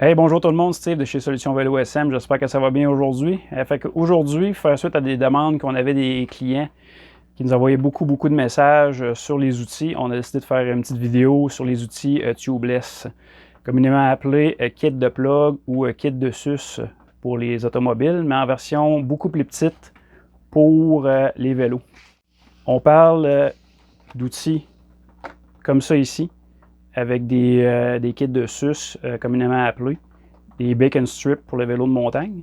Hey, bonjour tout le monde, Steve de chez Solutions Vélo SM. J'espère que ça va bien aujourd'hui. Aujourd'hui, faire suite à des demandes qu'on avait des clients qui nous envoyaient beaucoup de messages sur les outils, on a décidé de faire une petite vidéo sur les outils tubeless, communément appelés kit de plug ou kit de sus pour les automobiles, mais en version beaucoup plus petite pour les vélos. On parle d'outils comme ça ici, avec des kits de sus communément appelés, des bacon strips pour le vélo de montagne.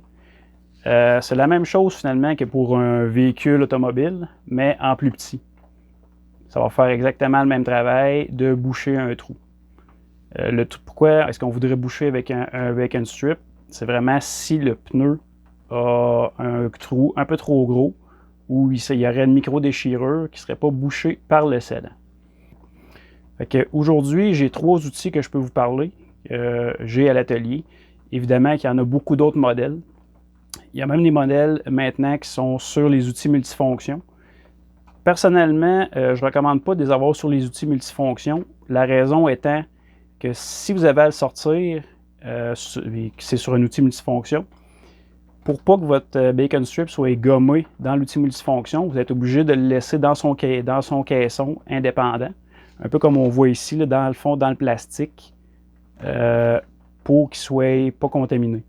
C'est la même chose finalement que pour un véhicule automobile, mais en plus petit. Ça va faire exactement le même travail de boucher un trou. Pourquoi est-ce qu'on voudrait boucher avec un bacon strip? C'est vraiment si le pneu a un trou un peu trop gros ou il y aurait une micro-déchirure qui ne serait pas bouchée par le scellant. Aujourd'hui, j'ai 3 outils que je peux vous parler. J'ai à l'atelier. Évidemment qu'il y en a beaucoup d'autres modèles. Il y a même des modèles maintenant qui sont sur les outils multifonctions. Personnellement, je ne recommande pas de les avoir sur les outils multifonctions. La raison étant que si vous avez à le sortir, c'est sur un outil multifonction, pour pas que votre bacon strip soit gommé dans l'outil multifonction, vous êtes obligé de le laisser dans son caisson indépendant. Un peu comme on voit ici, là, dans le fond, dans le plastique, pour qu'il ne soit pas contaminé.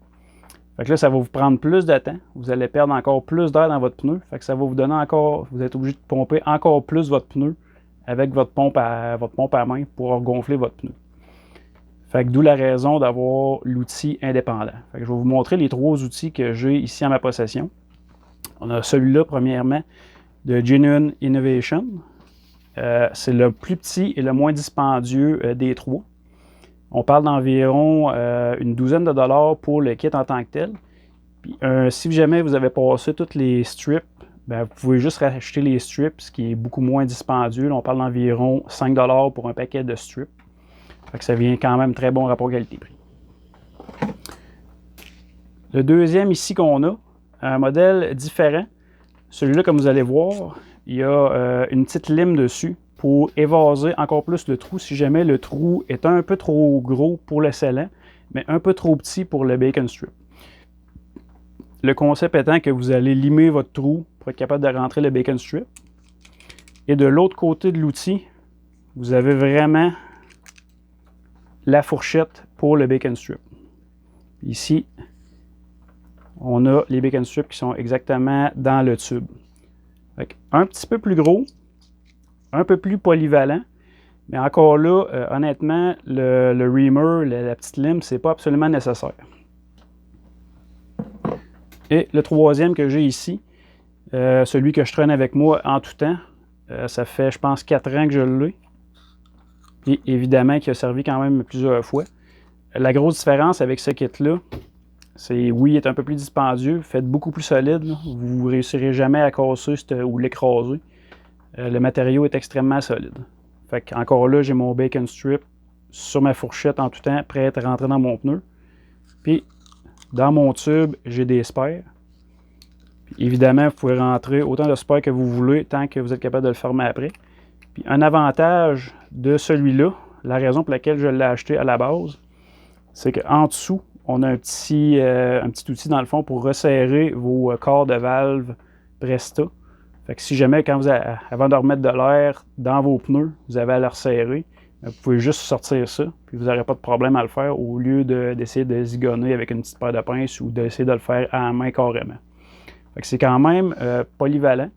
Fait que là, ça va vous prendre plus de temps. Vous allez perdre encore plus d'air dans votre pneu. Fait que ça va vous donner encore, vous êtes obligé de pomper encore plus votre pneu avec votre pompe à main pour gonfler votre pneu. Fait que d'où la raison d'avoir l'outil indépendant. Fait que je vais vous montrer les 3 outils que j'ai ici en ma possession. On a celui-là, premièrement, de Genuine Innovation. C'est le plus petit et le moins dispendieux des 3. On parle d'environ une douzaine de dollars pour le kit en tant que tel. Puis, si jamais vous avez passé toutes les strips, bien, vous pouvez juste racheter les strips, ce qui est beaucoup moins dispendieux. Là, on parle d'environ 5 dollars pour un paquet de strips. Fait que ça vient quand même très bon rapport qualité-prix. Le deuxième ici qu'on a, un modèle différent. Celui-là, comme vous allez voir, il y a une petite lime dessus pour évaser encore plus le trou si jamais le trou est un peu trop gros pour le scellant, mais un peu trop petit pour le bacon strip. Le concept étant que vous allez limer votre trou pour être capable de rentrer le bacon strip. Et de l'autre côté de l'outil, vous avez vraiment la fourchette pour le bacon strip. Ici, on a les bacon strips qui sont exactement dans le tube. Un petit peu plus gros, un peu plus polyvalent, mais encore là, honnêtement, le reamer, la petite lime, c'est pas absolument nécessaire. Et le troisième que j'ai ici, celui que je traîne avec moi en tout temps, ça fait, je pense, 4 ans que je l'ai. Et évidemment, qui a servi quand même plusieurs fois. La grosse différence avec ce kit-là, c'est oui, il est un peu plus dispendieux, fait beaucoup plus solide. Là. Vous ne réussirez jamais à casser ou l'écraser. Le matériau est extrêmement solide. Fait qu'encore là, j'ai mon bacon strip sur ma fourchette en tout temps, prêt à rentrer dans mon pneu. Puis, dans mon tube, j'ai des spares. Puis, évidemment, vous pouvez rentrer autant de spares que vous voulez, tant que vous êtes capable de le fermer après. Puis, un avantage de celui-là, la raison pour laquelle je l'ai acheté à la base, c'est qu'en dessous, on a un petit outil dans le fond pour resserrer vos corps de valve Presta. Fait que si jamais, avant de remettre de l'air dans vos pneus, vous avez à le resserrer, vous pouvez juste sortir ça, puis vous n'aurez pas de problème à le faire au lieu d'essayer de zigonner avec une petite paire de pinces ou d'essayer de le faire à la main carrément. Fait que c'est quand même polyvalent.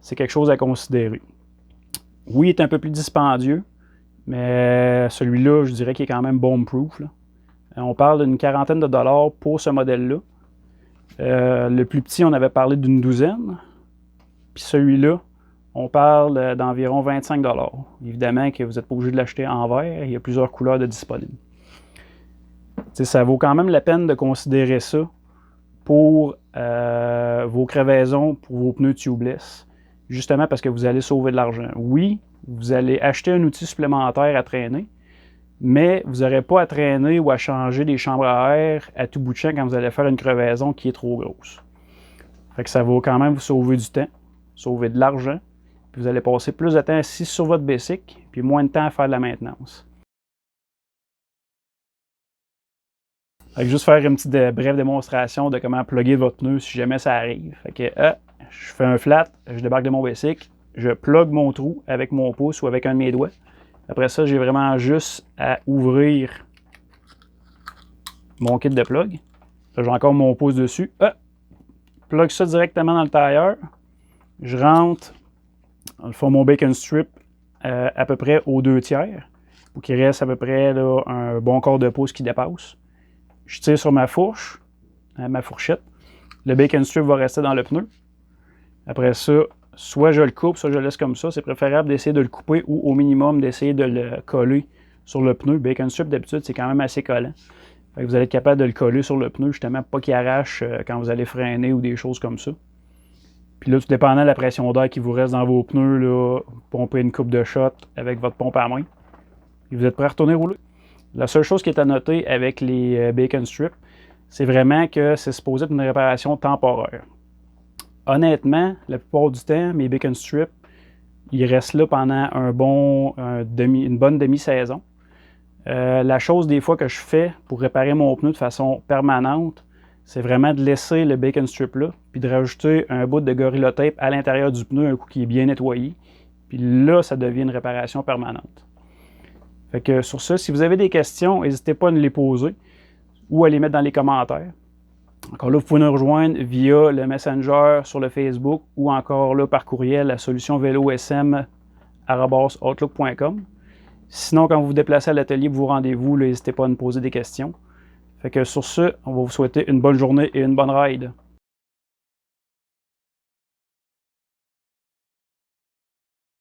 C'est quelque chose à considérer. Oui, il est un peu plus dispendieux, mais celui-là, je dirais qu'il est quand même bomb-proof. On parle d'une quarantaine de dollars pour ce modèle-là. Le plus petit, on avait parlé d'une douzaine. Puis celui-là, on parle d'environ 25 dollars. Évidemment que vous n'êtes pas obligé de l'acheter en vert. Il y a plusieurs couleurs de disponibles. T'sais, ça vaut quand même la peine de considérer ça pour vos crevaisons, pour vos pneus tubeless. Justement parce que vous allez sauver de l'argent. Oui, vous allez acheter un outil supplémentaire à traîner, mais vous n'aurez pas à traîner ou à changer des chambres à air à tout bout de champ quand vous allez faire une crevaison qui est trop grosse. Fait que ça va quand même vous sauver du temps, sauver de l'argent, puis vous allez passer plus de temps assis sur votre bicycle, puis moins de temps à faire de la maintenance. Fait que juste faire une petite brève démonstration de comment plugger votre pneu si jamais ça arrive. Fait que je fais un flat, je débarque de mon bicycle, je plug mon trou avec mon pouce ou avec un de mes doigts. Après ça, j'ai vraiment juste à ouvrir mon kit de plug. J'ai encore mon pouce dessus. Plug ça directement dans le tailleur. Je rentre, dans le fond, mon bacon strip à peu près aux 2/3 pour qu'il reste à peu près là, un bon quart de pouce qui dépasse. Je tire sur ma fourche, ma fourchette. Le bacon strip va rester dans le pneu. Après ça, soit je le coupe, soit je le laisse comme ça. C'est préférable d'essayer de le couper ou au minimum d'essayer de le coller sur le pneu. Bacon strip, d'habitude, c'est quand même assez collant. Fait que vous allez être capable de le coller sur le pneu, justement, pour pas qu'il arrache quand vous allez freiner ou des choses comme ça. Puis là, tout dépendant de la pression d'air qui vous reste dans vos pneus, là, pompez une coupe de shot avec votre pompe à main. Et vous êtes prêt à retourner rouler. La seule chose qui est à noter avec les bacon strips, c'est vraiment que c'est supposé être une réparation temporaire. Honnêtement, la plupart du temps, mes bacon strips, ils restent là pendant une bonne demi-saison. La chose des fois que je fais pour réparer mon pneu de façon permanente, c'est vraiment de laisser le bacon strip là, puis de rajouter un bout de Gorilla Tape à l'intérieur du pneu, un coup qui est bien nettoyé. Puis là, ça devient une réparation permanente. Fait que sur ça, si vous avez des questions, n'hésitez pas à nous les poser ou à les mettre dans les commentaires. Encore là, vous pouvez nous rejoindre via le Messenger sur le Facebook ou encore là par courriel à solutionvelosm@outlook.com. Sinon, quand vous vous déplacez à l'atelier pour vos rendez-vous, n'hésitez pas à nous poser des questions. Fait que sur ce, on va vous souhaiter une bonne journée et une bonne ride.